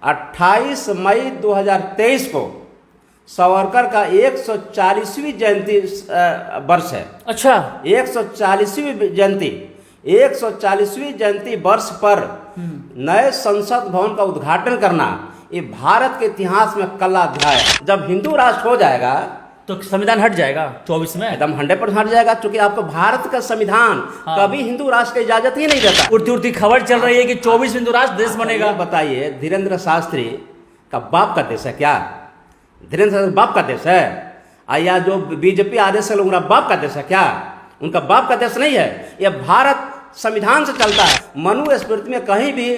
28 मई 2023 को सावरकर का 140वीं जयंती वर्ष है। अच्छा, 140वीं जयंती 140वीं जयंती वर्ष पर नए संसद भवन का उद्घाटन करना ये भारत के इतिहास में कला अध्याय है। जब हिंदू राष्ट्र हो जाएगा तो संविधान हट जाएगा 24 में, एकदम 100% हट जाएगा, क्योंकि आपको भारत का संविधान कभी हिंदू राष्ट्र की इजाजत ही नहीं देता। उड़ती उड़ती खबर चल रही है कि 24 हिंदू राष्ट्र देश बनेगा। बताइए, धीरेन्द्र शास्त्री का बाप का देश है क्या? धीरेन्द्र शास्त्री बाप का देश है? या जो बीजेपी आरएसएस लोग उनका बाप का देश है क्या? उनका बाप का देश नहीं है। यह भारत संविधान से चलता है। मनुस्मृति में कहीं भी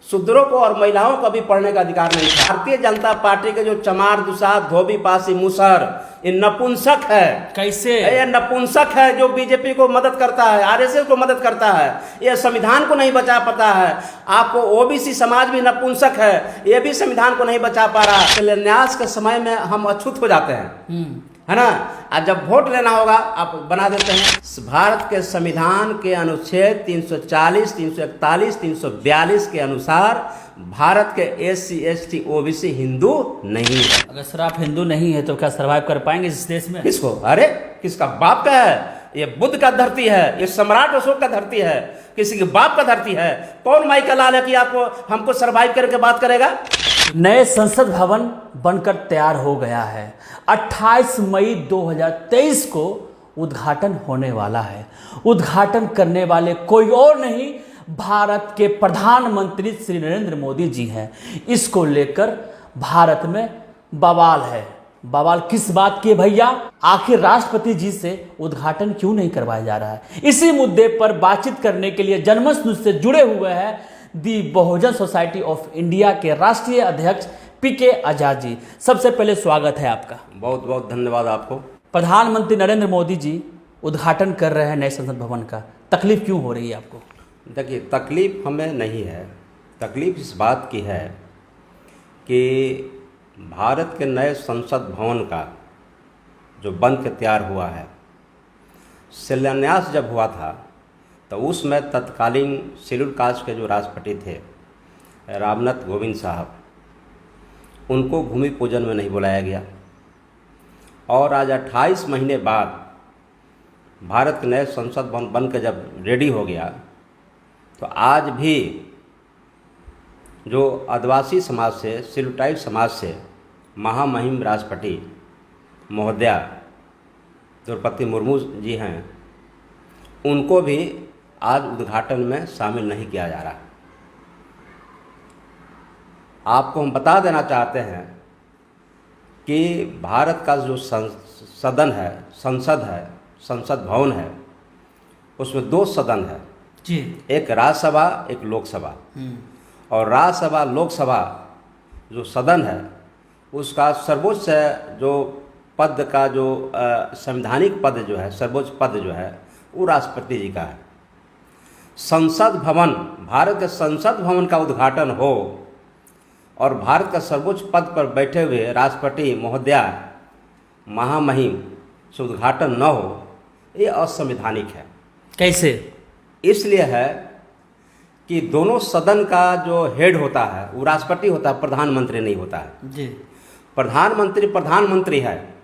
शूद्रों को और महिलाओं को भी पढ़ने का अधिकार नहीं था। भारतीय जनता पार्टी के जो चमार दुसाद धोबी पासी मुसर ये नपुंसक है। कैसे? ये नपुंसक है जो बीजेपी को मदद करता है, आरएसएस को मदद करता है, ये संविधान को नहीं बचा पाता है। आपको ओबीसी समाज भी नपुंसक है, ये भी संविधान को नहीं बचा पा रहा। शिलान्यास के समय में हम अछूत हो जाते हैं, है ना? आज जब वोट लेना होगा आप बना देते हैं। भारत के संविधान के अनुच्छेद 340, 341, 342 के अनुसार भारत के SC, ST, OBC हिंदू नहीं है। अगर सर आप हिंदू नहीं है तो क्या सरवाइव कर पाएंगे इस देश में? किसको? अरे किसका बाप का है? ये बुद्ध का धरती है, ये सम्राट अशोक का धरती है, किसी के बाप का धरती है। कौन माई का लाल है कि आपको हमको सरवाइव करके बात करेगा? नए संसद भवन बनकर तैयार हो गया है। 28 मई 2023 को उद्घाटन होने वाला है। उद्घाटन करने वाले कोई और नहीं, भारत के प्रधानमंत्री श्री नरेंद्र मोदी जी हैं। इसको लेकर भारत में बवाल है। बवाल किस बात की भैया? आखिर राष्ट्रपति जी से उद्घाटन क्यों नहीं करवाया जा रहा है? इसी मुद्दे पर बातचीत करने के लिए जनमंच न्यूज से जुड़े हुए हैं दी बहुजन सोसाइटी ऑफ इंडिया के राष्ट्रीय अध्यक्ष PK आजाद जी। सबसे पहले स्वागत है आपका। बहुत बहुत धन्यवाद आपको। प्रधानमंत्री नरेंद्र मोदी जी उद्घाटन कर रहे हैं नए संसद भवन का, तकलीफ क्यों हो रही है आपको? देखिए, तकलीफ हमें नहीं है। तकलीफ इस बात की है कि भारत के नए संसद भवन का जो बन के तैयार हुआ है, शिलान्यास जब हुआ था तो उसमें तत्कालीन शेड्यूल कास्ट के जो राष्ट्रपति थे रामनाथ कोविंद साहब, उनको भूमि पूजन में नहीं बुलाया गया। और आज 28 महीने बाद भारत के नए संसद भवन बन के जब रेडी हो गया तो आज भी जो आदिवासी समाज से, शेड्यूल ट्राइब समाज से महामहिम राष्ट्रपति महोदया द्रौपदी मुर्मू जी हैं, उनको भी आज उद्घाटन में शामिल नहीं किया जा रहा। आपको हम बता देना चाहते हैं कि भारत का जो सदन है, संसद भवन है, उसमें 2 सदन है जी, एक राज्यसभा, एक लोकसभा। और राज्यसभा लोकसभा जो सदन है उसका सर्वोच्च जो पद का जो संवैधानिक पद जो है, सर्वोच्च पद जो है वो राष्ट्रपति जी का है। संसद भवन, भारत के संसद भवन का उद्घाटन हो और भारत का सर्वोच्च पद पर बैठे हुए राष्ट्रपति महोदया महामहिम से उद्घाटन न हो, ये असंवैधानिक है। कैसे? इसलिए है कि दोनों सदन का जो हेड होता है वो राष्ट्रपति होता है, प्रधानमंत्री नहीं होता है जी। प्रधानमंत्री है,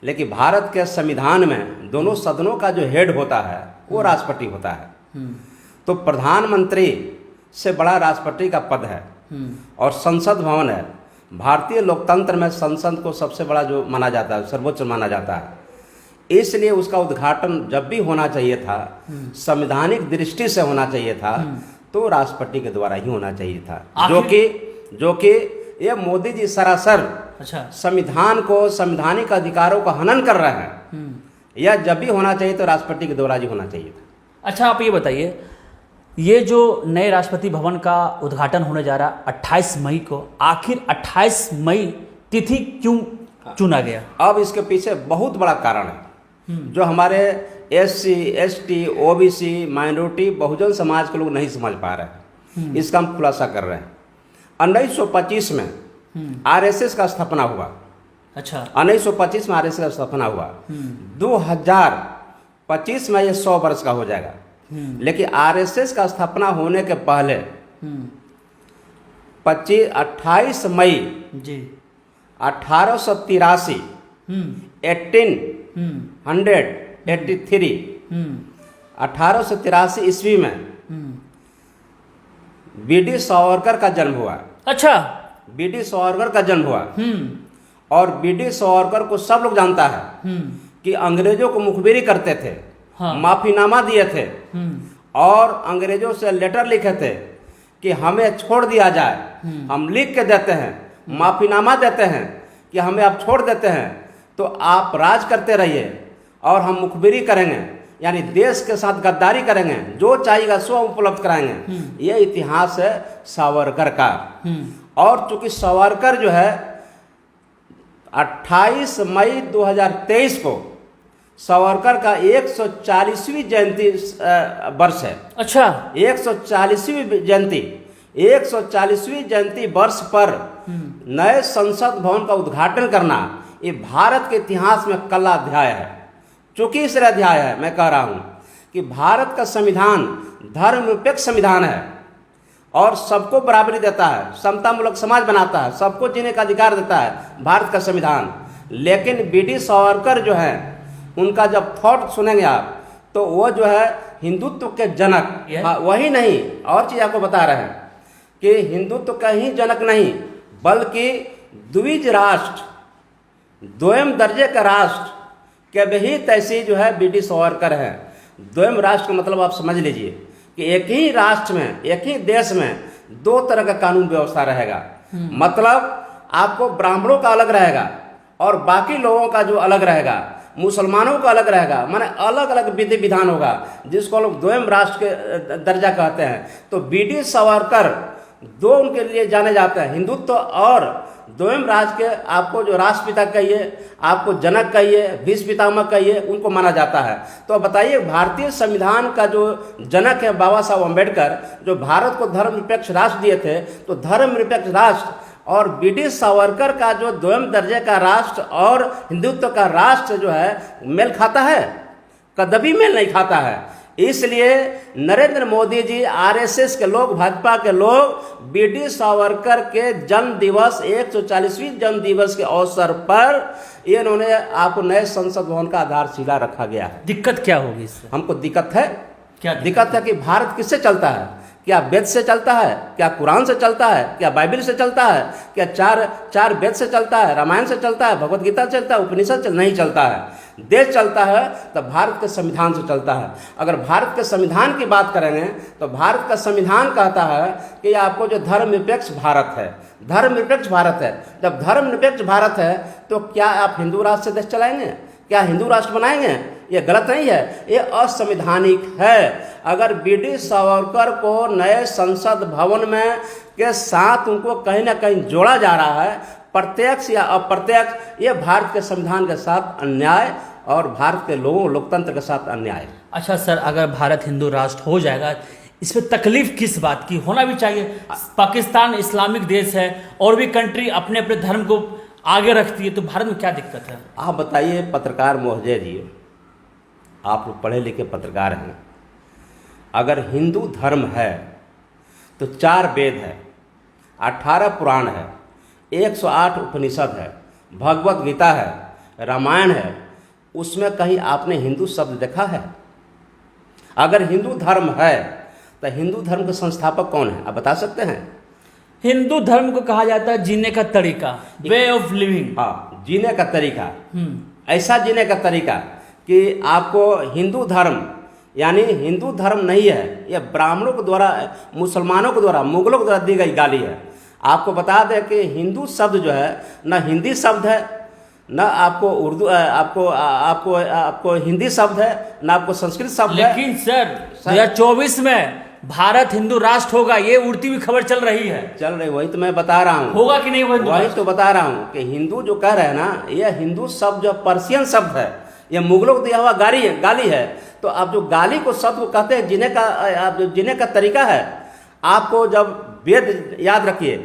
लेकिन भारत के संविधान में दोनों सदनों का जो हेड होता है वो राष्ट्रपति होता है। तो प्रधानमंत्री से बड़ा राष्ट्रपति का पद है। और संसद भवन है, भारतीय लोकतंत्र में संसद को सबसे बड़ा जो माना जाता है, सर्वोच्च माना जाता है। इसलिए उसका उद्घाटन जब भी होना चाहिए था, संवैधानिक दृष्टि से होना चाहिए था, तो राष्ट्रपति के द्वारा ही होना चाहिए था। जो कि ये मोदी जी सरासर संविधान को, संवैधानिक अधिकारों का हनन कर रहे हैं। यह जब भी होना चाहिए तो राष्ट्रपति के द्वारा ही होना चाहिए था। अच्छा, आप ये बताइए, ये जो नए राष्ट्रपति भवन का उद्घाटन होने जा रहा 28 मई को, आखिर 28 मई तिथि क्यों चुना गया? अब इसके पीछे बहुत बड़ा कारण है जो हमारे SC, ST, OBC, minority, Bahujan Samaj के लोग नहीं समझ पा रहे हैं। इसका हम खुलासा कर रहे हैं। 1925 में RSS का स्थापना हुआ। अच्छा, 1925 में RSS का स्थापना हुआ। 2025 में ये 100 वर्ष का हो जाएगा। लेकिन RSS का स्थापना होने के पहले 28 मई जी 1883 1883 1883 ईस्वी में बीडी सावरकर का जन्म हुआ। अच्छा। बीडी सावरकर का जन्म हुआ और बीडी सावरकर को सब लोग जानता है कि अंग्रेजों को मुखबिरी करते थे, हाँ। माफीनामा दिए थे और अंग्रेजों से लेटर लिखे थे कि हमें छोड़ दिया जाए। हम लिख के देते हैं, माफीनामा देते हैं कि हमें आप छोड़ देते हैं तो आप राज करते रहिए और हम मुखबिरी करेंगे, यानी देश के साथ गद्दारी करेंगे, जो चाहिएगा सो उपलब्ध कराएंगे। ये इतिहास है सावरकर का। और चूंकि सावरकर जो है 28 मई 2023 को सावरकर का 140वीं जयंती वर्ष है। अच्छा। 140वीं जयंती वर्ष पर नए संसद भवन का उद्घाटन करना ये भारत के इतिहास में कला अध्याय है। चूंकि इसलिए अध्याय है, मैं कह रहा हूं कि भारत का संविधान धर्मनिरपेक्ष संविधान है और सबको बराबरी देता है, समतामूलक समाज बनाता है, सबको जीने का अधिकार देता है भारत का संविधान। लेकिन बीडी सावरकर जो है, उनका जब थॉट सुनेंगे आप तो वो जो है हिंदुत्व के जनक, हाँ, वही नहीं और चीज आपको बता रहे हैं कि हिंदुत्व का ही जनक नहीं बल्कि द्विज राष्ट्र, द्वयम दर्जे का राष्ट्र के भी तैसी जो है बीडी सावरकर है। द्वयम राष्ट्र का मतलब आप समझ लीजिए कि एक ही राष्ट्र में, एक ही देश में दो तरह का कानून व्यवस्था रहेगा। मतलब आपको ब्राह्मणों का अलग रहेगा और बाकी लोगों का जो अलग रहेगा, मुसलमानों का अलग रहेगा, माने अलग अलग विधि विधान होगा, जिसको लोग द्वयम राष्ट्र के दर्जा कहते हैं। तो बीडी सावरकर दो उनके लिए जाने जाते हैं, हिंदुत्व और द्वयम राष्ट्र के। आपको जो राष्ट्रपिता कहिए, आपको जनक कहिए, भीष्म पितामह कहिए, उनको माना जाता है। तो बताइए, भारतीय संविधान का जो जनक है बाबा साहब अम्बेडकर, जो भारत को धर्मनिरपेक्ष राष्ट्र दिए थे, तो धर्मनिरपेक्ष राष्ट्र और बीडी सावरकर का जो द्वयम दर्जे का राष्ट्र और हिंदुत्व का राष्ट्र जो है मेल खाता है? कभी मेल नहीं खाता है। इसलिए नरेंद्र मोदी जी, आरएसएस के लोग, भाजपा के लोग बीडी सावरकर के जन्म दिवस 140वीं जन्म दिवस के अवसर पर ये इन्होंने आपको नए संसद भवन का आधारशिला रखा गया है। दिक्कत क्या होगी इससे? हमको दिक्कत है, क्या दिक्कत है कि भारत किससे चलता है? क्या वेद से चलता है? क्या कुरान से चलता है? क्या बाइबल से चलता है? क्या चार वेद से चलता है? रामायण से चलता है? भगवत गीता से चलता है? उपनिषद से नहीं चलता है। देश चलता है तो भारत के संविधान से चलता है। अगर भारत के संविधान की बात करेंगे तो भारत का संविधान कहता है कि आपको जो धर्मनिरपेक्ष भारत है, धर्मनिरपेक्ष भारत है। जब धर्मनिरपेक्ष भारत है तो क्या आप हिंदू राष्ट्र से देश चलाएंगे? क्या हिंदू राष्ट्र बनाएंगे? ये गलत नहीं है, ये असंवैधानिक है। अगर बीडी सावरकर को नए संसद भवन में के साथ उनको कहीं ना कहीं जोड़ा जा रहा है, प्रत्यक्ष या अप्रत्यक्ष, ये भारत के संविधान के साथ अन्याय और भारत के लोगों, लोकतंत्र के साथ अन्याय। अच्छा सर, अगर भारत हिंदू राष्ट्र हो जाएगा, इसमें तकलीफ किस बात की? होना भी चाहिए। पाकिस्तान इस्लामिक देश है और भी कंट्री अपने अपने धर्म को आगे रखती है, तो भारत में क्या दिक्कत है? आप बताइए पत्रकार महोदय जी, आप लोग पढ़े लिखे पत्रकार हैं, अगर हिंदू धर्म है तो 4 वेद है, 18 पुराण है, 108 उपनिषद है, भगवत गीता है, रामायण है, उसमें कहीं आपने हिंदू शब्द देखा है? अगर हिंदू धर्म है तो हिंदू धर्म के संस्थापक कौन है, आप बता सकते हैं? हिंदू धर्म को कहा जाता है जीने का तरीका, वे ऑफ लिविंग। हाँ, जीने का तरीका, ऐसा जीने का तरीका कि आपको हिंदू धर्म, यानी हिंदू धर्म नहीं है, यह ब्राह्मणों के द्वारा, मुसलमानों के द्वारा, मुगलों के द्वारा दी गई गाली है। आपको बता दें कि हिंदू शब्द जो है न हिंदी शब्द है, न आपको उर्दू, आपको हिंदी शब्द है, न आपको संस्कृत शब्द है। लेकिन सर 2024 में भारत हिंदू राष्ट्र होगा, ये उड़ती हुई खबर चल रही है। चल रही, वही तो मैं बता रहा हूँ। होगा कि नहीं? वही तो बता रहा हूँ कि हिंदू जो कह रहे हैं ना, यह हिंदू शब्द जो पर्शियन शब्द है, यह मुगलों को दिया हुआ गाली है। तो आप जो गाली को शब्द को कहते हैं, जीने का तरीका है। आपको जब वेद याद रखिए,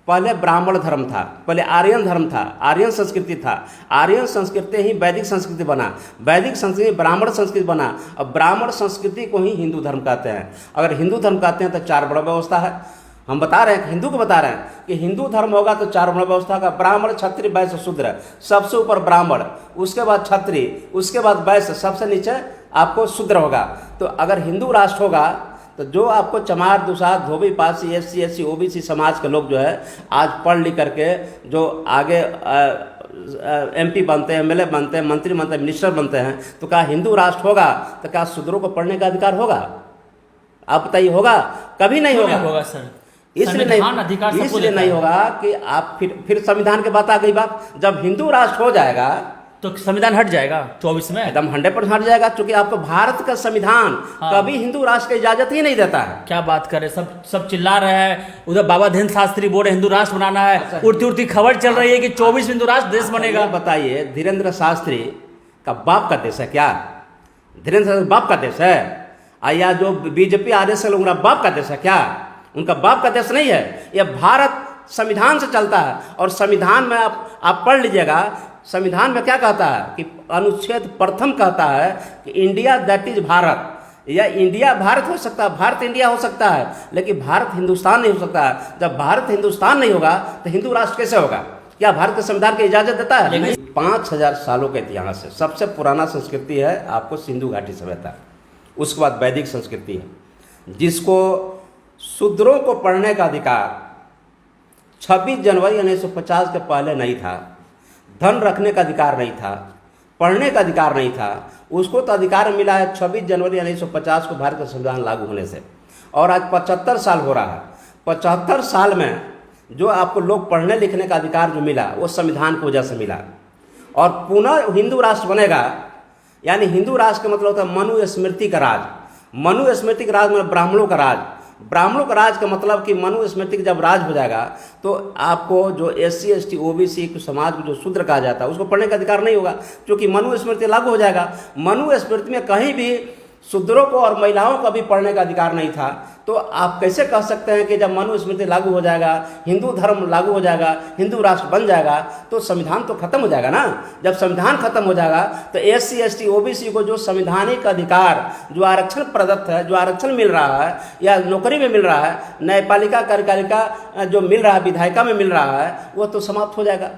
पहले ब्राह्मण धर्म था, पहले आर्यन धर्म था, आर्यन संस्कृति था, आर्यन संस्कृति ही वैदिक संस्कृति बना, वैदिक संस्कृति ब्राह्मण संस्कृति बना, और ब्राह्मण संस्कृति को ही हिंदू धर्म कहते हैं। अगर हिंदू धर्म कहते हैं तो 4 बड़ा व्यवस्था है, हम बता रहे हैं कि हिंदू को बता रहे हैं कि हिंदू धर्म होगा तो चार वर्ण व्यवस्था का ब्राह्मण क्षत्रिय वैश्य शूद्र, सबसे ऊपर ब्राह्मण, उसके बाद क्षत्रिय, उसके बाद वैश्य, सबसे नीचे आपको शूद्र होगा। तो अगर हिंदू राष्ट्र होगा तो जो आपको चमार दुसाध धोबी पासी एससी एससी ओबीसी समाज के लोग जो है आज पढ़ लिख करके जो आगे एमपी बनते हैं, एमएलए बनते हैं, मंत्री बनते हैं, मिनिस्टर बनते हैं, तो क्या हिंदू राष्ट्र होगा तो क्या शूद्रों को पढ़ने का अधिकार होगा? आप बताइए, होगा? कभी नहीं होगा सर। इसलिए नहीं होगा कि आप फिर संविधान की बात आ गई बात। जब हिंदू राष्ट्र हो जाएगा तो संविधान हट जाएगा 24 में, एकदम 100% हट जाएगा, क्योंकि आपको भारत का संविधान कभी हिंदू राष्ट्र की इजाजत ही नहीं देता है। क्या बात कर रहे, सब चिल्ला रहे हैं, उधर बाबा धीरेन्द्र शास्त्री बोल रहे हिंदू राष्ट्र बनाना है, उड़ती उड़ती खबर चल रही है कि 24 हिंदू राष्ट्र देश बनेगा। बताइए, धीरेन्द्र शास्त्री का बाप का देश है क्या? धीरेन्द्र शास्त्री बाप का देश है? या जो बीजेपी आरएसएस लोग बाप का देश है क्या? उनका बाप का देश नहीं है। यह भारत संविधान से चलता है, और संविधान में आप पढ़ लीजिएगा, संविधान में क्या कहता है कि अनुच्छेद प्रथम कहता है कि इंडिया दैट इज भारत, या इंडिया भारत हो सकता है, भारत इंडिया हो सकता है, लेकिन भारत हिंदुस्तान नहीं हो सकता है। जब भारत हिंदुस्तान नहीं होगा तो हिंदू राष्ट्र कैसे होगा? क्या भारत के संविधान की इजाजत देता है? 5000 सालों के इतिहास है। सबसे पुराना संस्कृति है आपको सिंधु घाटी सभ्यता, उसके बाद वैदिक संस्कृति है, जिसको शूद्रों को पढ़ने का अधिकार 26 जनवरी 1950 के पहले नहीं था, धन रखने का अधिकार नहीं था, पढ़ने का अधिकार नहीं था। उसको तो अधिकार मिला है 26 जनवरी 1950 को भारत का संविधान लागू होने से, और आज 75 साल हो रहा है। 75 साल में जो आपको लोग पढ़ने लिखने का अधिकार जो मिला वो संविधान की वजह से मिला। और पुनः हिंदू राष्ट्र बनेगा, यानी हिंदू राष्ट्र का मतलब होता है मनुस्मृति का राज। मनुस्मृति का राज मतलब ब्राह्मणों का राज। ब्राह्मणों का राज का मतलब कि मनुस्मृति का जब राज हो जाएगा तो आपको जो एससी एसटी ओबीसी समाज को जो शूद्र कहा जाता है उसको पढ़ने का अधिकार नहीं होगा, क्योंकि मनुस्मृति लागू हो जाएगा। मनुस्मृति में कहीं भी शूद्रों को और महिलाओं को भी पढ़ने का अधिकार नहीं था। तो आप कैसे कह सकते हैं कि जब मनुस्मृति लागू हो जाएगा, हिंदू धर्म लागू हो जाएगा, हिंदू राष्ट्र बन जाएगा, तो संविधान तो खत्म हो जाएगा ना। जब संविधान खत्म हो जाएगा तो एससी एसटी ओबीसी को जो संवैधानिक अधिकार, जो आरक्षण प्रदत्त है, जो आरक्षण मिल रहा है या नौकरी में मिल रहा है, न्यायपालिका कार्यपालिका जो मिल रहा है, विधायिका में मिल रहा है, वो तो समाप्त हो जाएगा।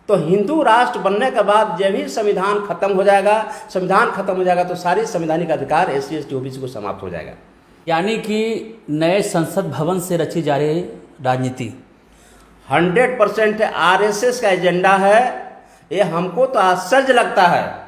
तो हिंदू राष्ट्र बनने के बाद जब ही संविधान खत्म हो जाएगा, संविधान खत्म हो जाएगा तो सारी संवैधानिक अधिकार एससी एसटी ओबीसी को समाप्त हो जाएगा। यानी कि नए संसद भवन से रची जा रही राजनीति 100% आरएसएस का एजेंडा है। ये हमको तो आश्चर्य लगता है,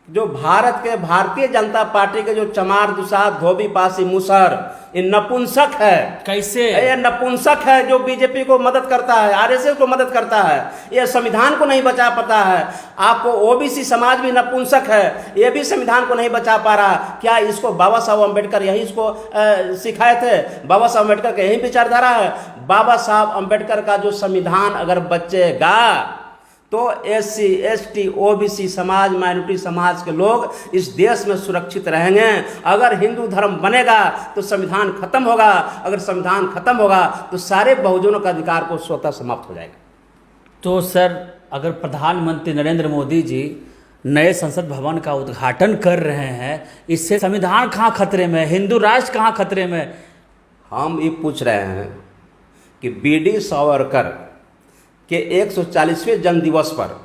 जो भारत के भारतीय जनता पार्टी के जो चमार दुसाध धोबी पासी मुसहर, ये नपुंसक है। कैसे? ये नपुंसक है जो बीजेपी को मदद करता है, आरएसएस को मदद करता है, ये संविधान को नहीं बचा पाता है। आपको ओबीसी समाज भी नपुंसक है, ये भी संविधान को नहीं बचा पा रहा। क्या इसको बाबा साहब अम्बेडकर यही इसको सिखाए थे? बाबा साहब अम्बेडकर का यही विचारधारा है। बाबा साहब अम्बेडकर का जो संविधान अगर बचेगा तो एससी एसटी ओबीसी समाज, माइनॉरिटी समाज के लोग इस देश में सुरक्षित रहेंगे। अगर हिंदू धर्म बनेगा तो संविधान खत्म होगा, अगर संविधान खत्म होगा तो सारे बहुजनों का अधिकार को स्वतः समाप्त हो जाएगा। तो सर, अगर प्रधानमंत्री नरेंद्र मोदी जी नए संसद भवन का उद्घाटन कर रहे हैं, इससे संविधान कहाँ खतरे में, हिंदू राष्ट्र कहाँ खतरे में? हम ये पूछ रहे हैं कि बीडी सावरकर के 140वें जन्म दिवस पर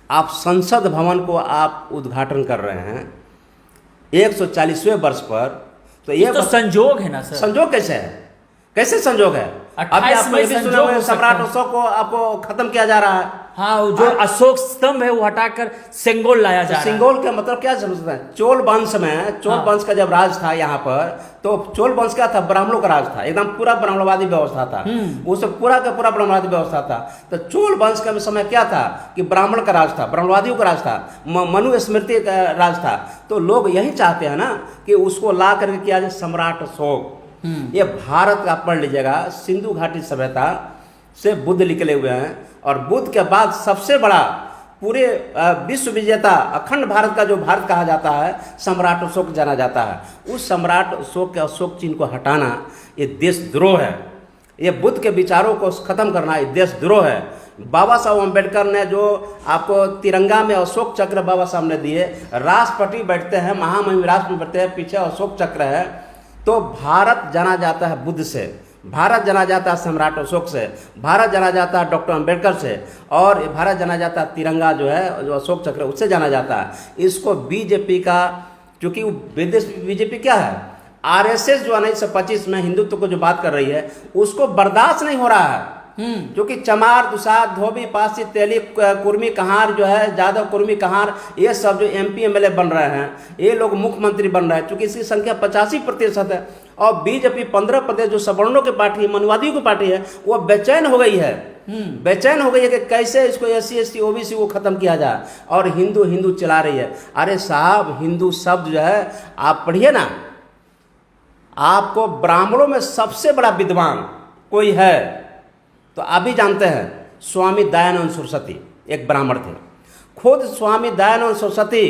आप संसद भवन को आप उद्घाटन कर रहे हैं 140वें वर्ष पर, तो ये तो संजोग है ना सर? संजोग कैसे है? कैसे संजोग है? अभी आप ये भी सुने होंगे सम्राट अशोक को आपको खत्म किया जा रहा है। हाँ, जो अशोक स्तंभ है वो हटाकर सिंगोल लाया जा रहा है। सिंगोल का मतलब क्या समझते हैं? चोल वंश में, चोल वंश का जब राज था यहाँ पर, तो चोल वंश क्या था? ब्राह्मणों का राज था, एकदम पूरा ब्राह्मणवादी व्यवस्था था, उसे पूरा का पूरा ब्राह्मणवादी व्यवस्था था। तो चोल वंश का समय क्या था कि ब्राह्मण का राज था, ब्राह्मणवादियों का राज था, मनुस्मृति का राज था। तो लोग यही चाहते हैं ना कि उसको ला करके किया जाए सम्राट अशोक। ये भारत का पढ़ लीजिएगा, सिंधु घाटी सभ्यता से बुद्ध निकले हुए हैं, और बुद्ध के बाद सबसे बड़ा पूरे विश्व विजेता अखंड भारत का जो भारत कहा जाता है, सम्राट अशोक जाना जाता है। उस सम्राट अशोक के अशोक चिन्ह को हटाना ये देशद्रोह है। ये बुद्ध के विचारों को खत्म करना ये देशद्रोह है। बाबा साहब अम्बेडकर ने जो आपको तिरंगा में अशोक चक्र बाबा साहब ने दिए, राष्ट्रपति बैठते हैं, महामहिम राष्ट्रपति बैठते हैं, पीछे अशोक चक्र है। तो भारत जाना जाता है बुद्ध से, भारत जाना जाता है सम्राट अशोक से, भारत जाना जाता है डॉक्टर अंबेडकर से, और भारत जाना जाता है तिरंगा जो है जो अशोक चक्र उससे जाना जाता है। इसको बीजेपी का, क्योंकि बीजेपी क्या है, आरएसएस जो 1925 में हिंदुत्व को जो बात कर रही है उसको बर्दाश्त नहीं हो रहा है। क्योंकि चमार, दुसाध, धोबी, पासी, तेली, कुर्मी, कहार जो है, जादव, कुर्मी, कहार, ये सब जो एमपी एमएलए बन रहे हैं, ये लोग मुख्यमंत्री बन रहे हैं, क्योंकि इसकी संख्या 85% है। और बीजेपी 15% जो सवर्णों की पार्टी है, मनुवादियों की पार्टी है, वो बेचैन हो गई है। बेचैन हो गई है कि कैसे इसको SC ST OBC को खत्म किया जाए, और हिंदू हिंदू चला रही है। अरे साहब, हिंदू शब्द जो है आप पढ़िए ना, आपको ब्राह्मणों में सबसे बड़ा विद्वान कोई है तो आप भी जानते हैं, स्वामी दयानंद सरस्वती एक ब्राह्मण थे। खुद स्वामी दयानंद सरस्वती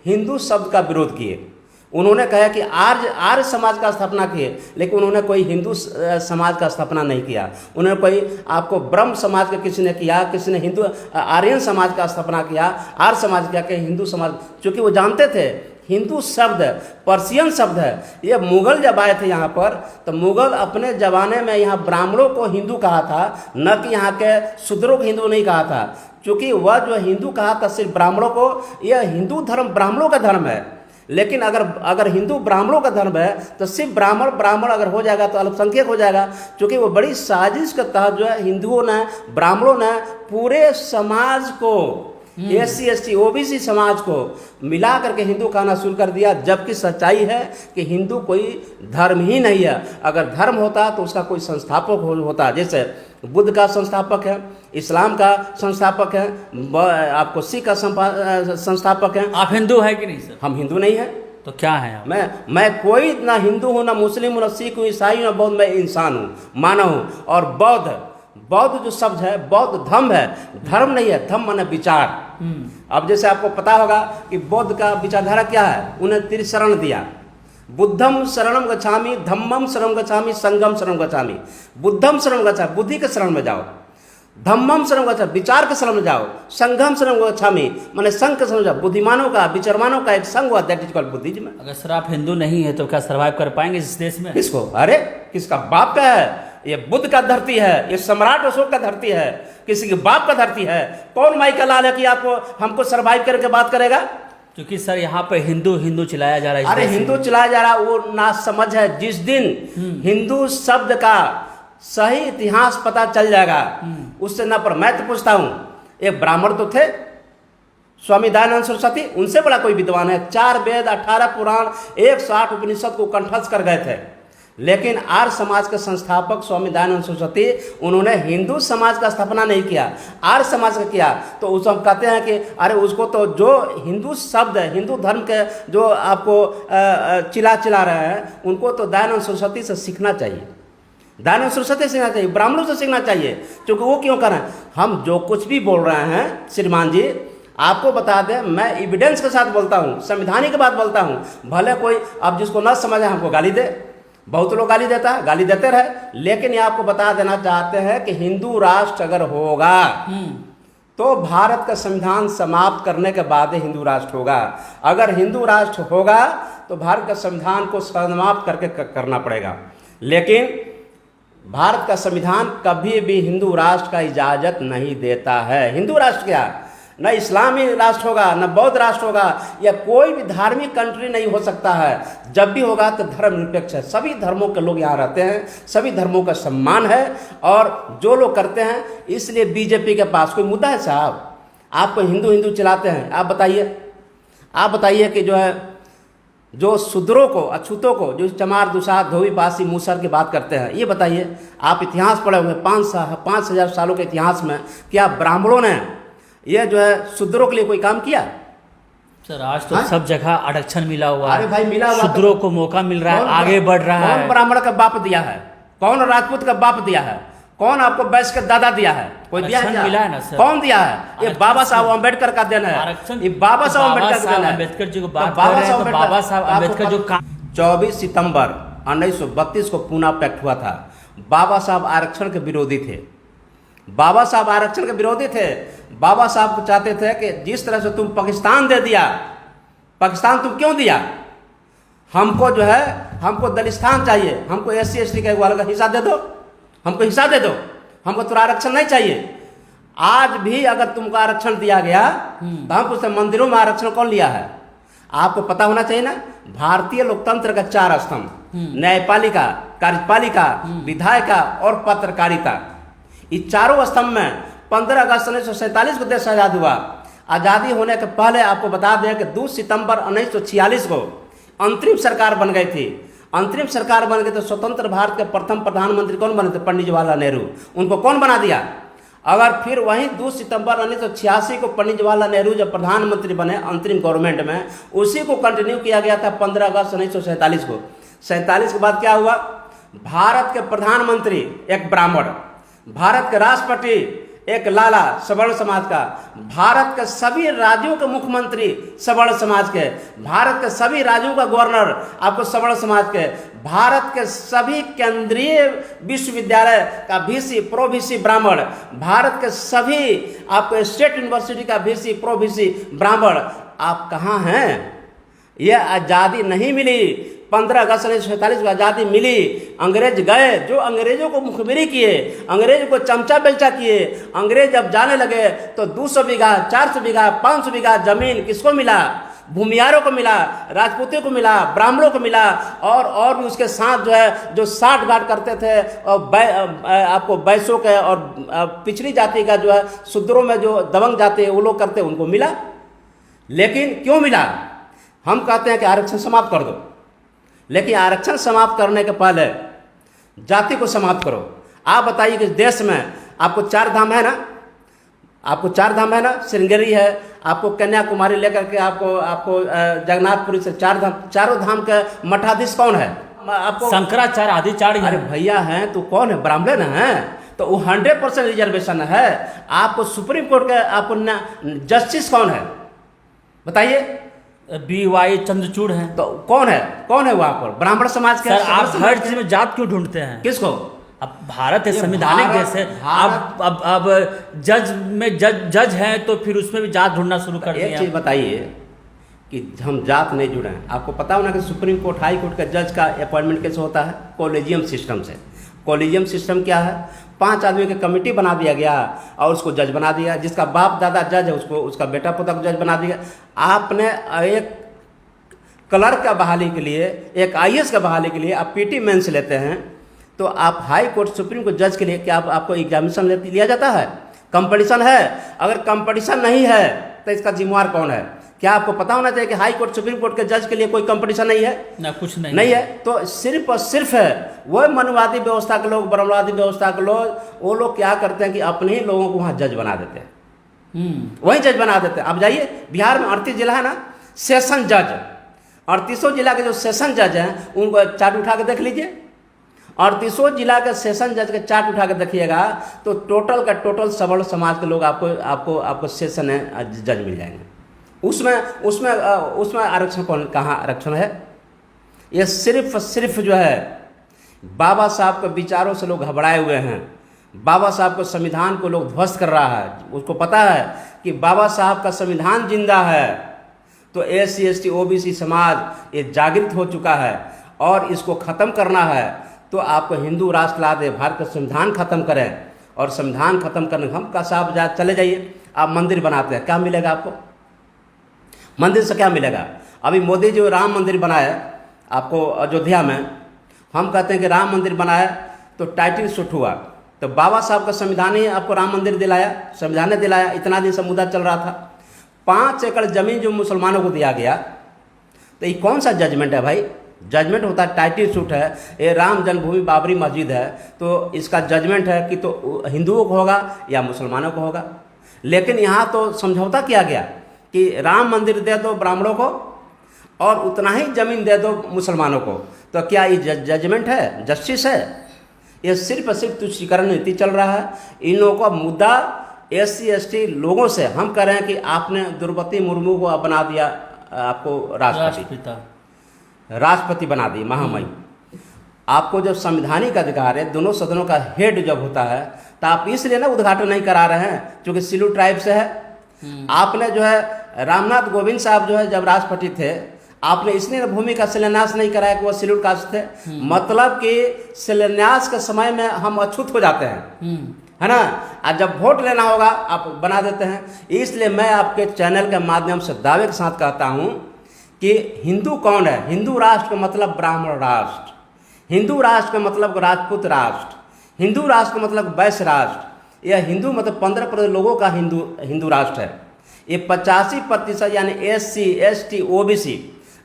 हिंदू शब्द का विरोध किए। उन्होंने कहा कि आर्य समाज का स्थापना किए, लेकिन उन्होंने कोई हिंदू समाज का स्थापना नहीं किया। उन्होंने कोई आपको ब्रह्म समाज का किसी ने किया, किसी ने हिंदू आर्यन समाज का स्थापना किया, आर्य समाज किया कि हिंदू समाज, क्योंकि वो जानते थे हिंदू शब्द पर्शियन शब्द है। ये मुगल जब आए थे यहाँ पर, तो मुगल अपने ज़माने में यहाँ ब्राह्मणों को हिंदू कहा था, न कि यहाँ के शूद्रों को हिंदू नहीं कहा था। क्योंकि वह जो हिंदू कहा था सिर्फ ब्राह्मणों को, यह हिंदू धर्म ब्राह्मणों का धर्म है। लेकिन अगर हिंदू ब्राह्मणों का धर्म है तो सिर्फ ब्राह्मण अगर हो जाएगा तो अल्पसंख्यक हो जाएगा। क्योंकि वो बड़ी साजिश के तहत जो है हिंदुओं ने, ब्राह्मणों ने पूरे समाज को, SC ST OBC समाज को मिला करके हिंदू कहना शुरू कर दिया। जबकि सच्चाई है कि हिंदू कोई धर्म ही नहीं है। अगर धर्म होता तो उसका कोई संस्थापक होता। जैसे बुद्ध का संस्थापक है, इस्लाम का संस्थापक है, आपको सिख का संस्थापक है। आप हिंदू है कि नहीं सर? हम हिंदू नहीं है तो क्या है आप? मैं कोई ना हिंदू हूँ, ना मुस्लिम हूँ, ना सिख हूँ, ईसाई हूँ, ना बौद्ध। मैं इंसान हूँ, मानव हूँ। और बौद्ध जो शब्द है, बौद्ध धम्म है, धर्म नहीं है। धम्म माने विचार। अब जैसे आपको पता होगा कि बौद्ध का विचारधारा क्या है, उन्हें त्रिशरण दिया। बुद्धम शरणम गच्छामि, धम्मम शरणम गच्छामि, संघम शरणम गच्छामि। बुद्धम शरणम गच्छामि, बुद्धि के शरण में जाओ। धम्मम शरणम गच्छामि, विचार के शरण में जाओ। संघम शरणम गच्छामि, माने संघ के शरण में जाओ। बुद्धिमानों का, विचारमानों का एक संघ हुआ, दैट इज कॉल्ड बुद्धिज्म। अगर सर आप हिंदू नहीं है तो क्या सर्वाइव कर पाएंगे इस देश में? किसको? अरे किसका बाप का है? ये बुद्ध का धरती है, ये सम्राट अशोक का धरती है, किसी के बाप का धरती है। कौन माई का लाल है कि आपको हमको सरवाइव करके बात करेगा? क्योंकि सर यहाँ पे हिंदू चिल्लाया जा रहा है। अरे हिंदू चिल्लाया जा रहा है, वो ना समझ है। जिस दिन हिंदू शब्द का सही इतिहास पता चल जाएगा, उससे ना पर मैं तो पूछता हूँ, एक ब्राह्मण तो थे स्वामी दयानंद सरस्वती, उनसे बड़ा कोई विद्वान है? 4 वेद, 18 पुराण, 160 उपनिषद को कंठस्थ कर गए थे। लेकिन आर्य समाज के संस्थापक स्वामी दयानंद सरस्वती, उन्होंने हिंदू समाज का स्थापना नहीं किया, आर्य समाज का किया। तो उस हम कहते हैं कि अरे उसको तो जो हिंदू शब्द है, हिंदू धर्म के जो आपको चिल्ला रहे हैं, उनको तो दयानंद सरस्वती से सीखना चाहिए। दयानंद सरस्वती से सीखना चाहिए, ब्राह्मणों से सीखना चाहिए। क्योंकि वो क्यों कर रहे हैं? हम जो कुछ भी बोल रहे हैं श्रीमान जी, आपको बता दें, मैं एविडेंस के साथ बोलता हूँ, संविधानिक की बात बोलता हूँ। भले कोई अब जिसको न समझे हमको गाली दे, बहुत लोग गाली देता है, गाली देते रहे। लेकिन ये आपको बता देना चाहते हैं कि हिंदू राष्ट्र अगर होगा तो भारत का संविधान समाप्त करने के बाद ही हिंदू राष्ट्र होगा। अगर हिंदू राष्ट्र होगा तो भारत के संविधान को समाप्त करके करना पड़ेगा। लेकिन भारत का संविधान कभी भी हिंदू राष्ट्र का इजाज़त नहीं देता है। हिंदू राष्ट्र क्या, न इस्लामी राष्ट्र होगा, न बौद्ध राष्ट्र होगा, या कोई भी धार्मिक कंट्री नहीं हो सकता है। जब भी होगा तो धर्मनिरपेक्ष है, सभी धर्मों के लोग यहाँ रहते हैं, सभी धर्मों का सम्मान है। और जो लोग करते हैं, इसलिए बीजेपी के पास कोई मुद्दा है साहब? आपको हिंदू चलाते हैं। आप बताइए कि जो है, जो शूद्रों को, अछूतों को, जो चमार, दुसाध, धोबी, पासी, मूसर की बात करते हैं, ये बताइए, आप इतिहास पढ़े होंगे 5,000 सालों के इतिहास में, क्या ब्राह्मणों ने ये जो है शूद्रों के लिए कोई काम किया? सर आज तो सब जगह आरक्षण मिला हुआ है। अरे भाई मिला हुआ, शूद्रों को मौका मिल रहा है, आगे बढ़ रहा है। कौन ब्राह्मण का बाप दिया है? कौन राजपूत का बाप दिया है? कौन आपको वैश्य का दादा दिया है? कोई दिया है? मिला है ना सर? कौन दिया है? ये बाबा साहब अम्बेडकर का देन है। ये बाबा साहब अम्बेडकर का देन है। अम्बेडकर जी को बात कर रहे हैं तो बाबा साहब अम्बेडकर जो 24 सितंबर 1932 को पूना पैक्ट हुआ था। बाबा साहब आरक्षण के विरोधी थे। बाबा साहब आरक्षण के विरोधी थे। बाबा साहब को चाहते थे कि जिस तरह से तुम पाकिस्तान दे दिया, पाकिस्तान तुम क्यों दिया? हमको जो है, हमको दलिस्तान चाहिए, हमको SC ST का एक वाला का हिस्सा दे दो। हमको हिस्सा दे दो, हमको थोड़ा आरक्षण नहीं चाहिए। आज भी अगर तुमको आरक्षण दिया गया तो हम पूछते मंदिरों में आरक्षण कौन लिया है? आपको पता होना चाहिए ना, भारतीय लोकतंत्र का 4 स्तंभ, न्यायपालिका, कार्यपालिका, विधायिका और पत्रकारिता, इस चारों स्तंभ में 15 अगस्त 1947 को देश आज़ाद हुआ। आज़ादी होने के पहले आपको बता दें कि 2 सितंबर 1946 को अंतरिम सरकार बन गई थी। अंतरिम सरकार बन गई तो स्वतंत्र भारत के प्रथम प्रधानमंत्री कौन बने थे? पंडित जवाहरलाल नेहरू। उनको कौन बना दिया? अगर फिर वहीं 2 सितंबर 1986 को पंडित जवाहरलाल नेहरू जब प्रधानमंत्री बने अंतरिम गवर्नमेंट में, उसी को कंटिन्यू किया गया था 15 अगस्त 1947 को। 47 के बाद क्या हुआ? भारत के प्रधानमंत्री एक ब्राह्मण, भारत के राष्ट्रपति एक लाला सवर्ण समाज का, भारत के सभी राज्यों के मुख्यमंत्री सवर्ण समाज के, भारत के सभी राज्यों का गवर्नर आपको सवर्ण समाज के, भारत के सभी केंद्रीय विश्वविद्यालय का वीसी प्रो वीसी ब्राह्मण, भारत के सभी आपको स्टेट यूनिवर्सिटी का वीसी प्रो वीसी ब्राह्मण। आप कहाँ हैं? यह आज़ादी नहीं मिली। 15 अगस्त 1947 को आज़ादी मिली, अंग्रेज गए, जो अंग्रेजों को मुखबिरी किए, अंग्रेज को चमचा बेलचा किए। अंग्रेज जब जाने लगे तो 200 बीघा, 400 बीघा, 500 बीघा जमीन किसको मिला? भूमियारों को मिला, राजपूतों को मिला, ब्राह्मणों को मिला, और भी उसके साथ जो है जो साठ गांठ करते थे और आपको बैसों के और पिछड़ी जाति का जो है शूद्रों में जो दबंग जाति है वो लोग करते, उनको मिला। लेकिन क्यों मिला? हम कहते हैं कि आरक्षण समाप्त कर दो, लेकिन आरक्षण समाप्त करने के पहले जाति को समाप्त करो। आप बताइए कि देश में आपको 4 धाम है ना, आपको 4 धाम है ना, श्रृंगेरी है, आपको कन्याकुमारी लेकर के आपको जगन्नाथपुरी से 4 धाम, चारों धाम के मठाधीश कौन है? आपको शंकराचार्य आदि 4 अरे भैया हैं तो कौन है? ब्राह्मण हैं तो वो 100% रिजर्वेशन है। आपको सुप्रीम कोर्ट के आपको जस्टिस कौन है बताइए? BY चंद्रचूड़ हैं। तो कौन है वहाँ पर? ब्राह्मण समाज के। सर आप हर चीज में जात क्यों ढूंढते हैं? किसको? अब भारत एक संवैधानिक देश है। अब जज में जज हैं तो फिर उसमें भी जात ढूंढना शुरू कर दिया। एक चीज बताइए कि हम जात नहीं जुड़े हैं। आपको पता होना कि सुप्रीम कोर्ट, हाई कोर्ट का जज का अपॉइंटमेंट कैसे होता है? कॉलेजियम सिस्टम से। कॉलेजियम सिस्टम क्या है? 5 आदमी की कमेटी बना दिया गया और उसको जज बना दिया। जिसका बाप दादा जज है उसको, उसका बेटा पोता को जज बना दिया। आपने एक क्लर्क का बहाली के लिए, एक IAS का बहाली के लिए आप PT मेंस लेते हैं, तो आप हाई कोर्ट सुप्रीम कोर्ट जज के लिए क्या आपको एग्जामिनेशन लिया जाता है? कंपटीशन है। अगर कंपटीशन नहीं है तो इसका जिम्मेवार कौन है? क्या आपको पता होना चाहिए कि हाई कोर्ट सुप्रीम कोर्ट के जज के लिए कोई कंपटीशन नहीं है? ना, कुछ नहीं है। तो सिर्फ और सिर्फ है वो मनुवादी व्यवस्था के लोग, ब्रह्मवादी व्यवस्था के लोग, वो लोग क्या करते हैं कि अपने ही लोगों को वहाँ जज बना देते हैं। वही जज बना देते हैं। अब जाइए बिहार में 38 जिला है ना, सेशन जज, 38 जिला के जो सेशन जज हैं उनको चार्ट उठा के देख लीजिए। 38 जिला के सेशन जज के चार्ट उठा के देखिएगा तो टोटल का टोटल सवर्ण समाज के लोग आपको सेशन जज मिल जाएंगे। उसमें आरक्षण कहाँ आरक्षण है? ये सिर्फ जो है बाबा साहब के विचारों से लोग घबराए हुए हैं। बाबा साहब के संविधान को लोग ध्वस्त कर रहा है। उसको पता है कि बाबा साहब का संविधान जिंदा है, तो SC ST OBC समाज ये जागृत हो चुका है और इसको ख़त्म करना है। तो आपको हिंदू राष्ट्र ला दे, भारत का संविधान खत्म करें, और संविधान खत्म करने हम का साहब चले जाइए। आप मंदिर बनाते हैं, क्या मिलेगा आपको? मंदिर से क्या मिलेगा? अभी मोदी जो राम मंदिर बनाया आपको अयोध्या में, हम कहते हैं कि राम मंदिर बनाया तो टाइटल शूट हुआ, तो बाबा साहब का संविधान ही आपको राम मंदिर दिलाया, संविधान ने दिलाया। इतना दिन से मुद्दा चल रहा था। 5 एकड़ जमीन जो मुसलमानों को दिया गया, तो ये कौन सा जजमेंट है भाई? जजमेंट होता है, टाइटल शूट है, ये राम जन्मभूमि बाबरी मस्जिद है, तो इसका जजमेंट है कि तो हिंदुओं को होगा या मुसलमानों को होगा। लेकिन यहाँ तो समझौता किया गया कि राम मंदिर दे दो ब्राह्मणों को और उतना ही जमीन दे दो मुसलमानों को। तो क्या ये जजमेंट है, जस्टिस है? ये सिर्फ तुष्टीकरण नीति चल रहा है। इन लोगों का मुद्दा SC ST लोगों से, हम कह रहे हैं कि आपने द्रौपदी मुर्मू को बना दिया आपको राष्ट्रपति बना दी, महामहिम। आपको जब संवैधानिक अधिकार है, दोनों सदनों का हेड जब होता है, तो आप इसलिए ना उद्घाटन नहीं करा रहे हैं क्योंकि सिलू ट्राइब से है। आपने जो है रामनाथ कोविंद साहब जो है जब राष्ट्रपति थे, आपने इसलिए भूमि का शिलान्यास नहीं कराया कि वह शेड्यूल कास्ट थे, मतलब कि शिलान्यास के समय में हम अछूत हो जाते हैं, है ना। और जब वोट लेना होगा आप बना देते हैं। इसलिए मैं आपके चैनल के माध्यम से दावे के साथ कहता हूँ कि हिंदू कौन है। हिंदू राष्ट्र का मतलब ब्राह्मण राष्ट्र, हिंदू राष्ट्र का मतलब राजपूत राष्ट्र, हिंदू राष्ट्र का मतलब वैश्य राष्ट्र। यह हिंदू मतलब 15% लोगों का हिंदू राष्ट्र है। ये 85% यानी SC ST OBC,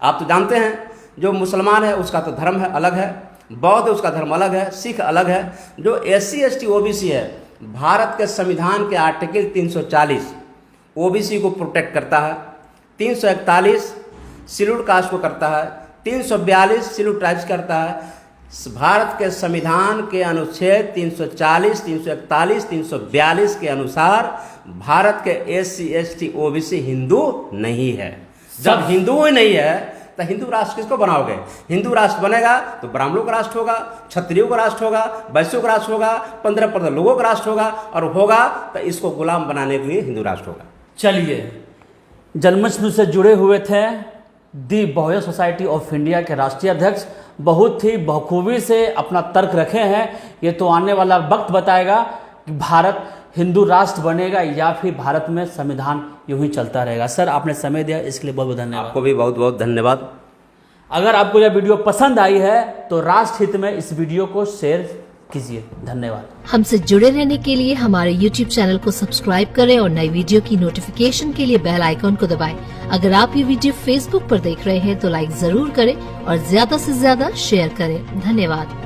आप तो जानते हैं जो मुसलमान है उसका तो धर्म है अलग है, बौद्ध उसका धर्म अलग है, सिख अलग है। जो SC ST OBC है, भारत के संविधान के आर्टिकल 340 OBC को प्रोटेक्ट करता है, 341 शेड्यूल कास्ट को करता है, 342 शेड्यूल ट्राइब्स करता है। भारत के संविधान के अनुच्छेद 340, 341, 342 के अनुसार भारत के SC ST OBC हिंदू नहीं है। जब हिंदू ही नहीं है तो हिंदू राष्ट्र किसको बनाओगे? हिंदू राष्ट्र बनेगा तो ब्राह्मणों का राष्ट्र होगा, क्षत्रियों का राष्ट्र होगा, वैश्यों का राष्ट्र होगा, 15% लोगों का राष्ट्र होगा, और होगा तो इसको गुलाम बनाने के लिए हिंदू राष्ट्र होगा। चलिए, जन्माष्टमी से जुड़े हुए थे दी बहुजन सोसाइटी ऑफ इंडिया के राष्ट्रीय अध्यक्ष, बहुत ही बखूबी से अपना तर्क रखे हैं। ये तो आने वाला वक्त बताएगा कि भारत हिंदू राष्ट्र बनेगा या फिर भारत में संविधान यूं ही चलता रहेगा। सर, आपने समय दिया इसके लिए बहुत बहुत धन्यवाद। आपको भी बहुत बहुत धन्यवाद। अगर आपको यह वीडियो पसंद आई है तो राष्ट्र हित में इस वीडियो को शेयर कीजिए। धन्यवाद। हमसे जुड़े रहने के लिए हमारे YouTube चैनल को सब्सक्राइब करें और नई वीडियो की नोटिफिकेशन के लिए बेल आइकॉन को दबाएं। अगर आप ये वीडियो Facebook पर देख रहे हैं तो लाइक जरूर करें और ज्यादा से ज्यादा शेयर करें। धन्यवाद।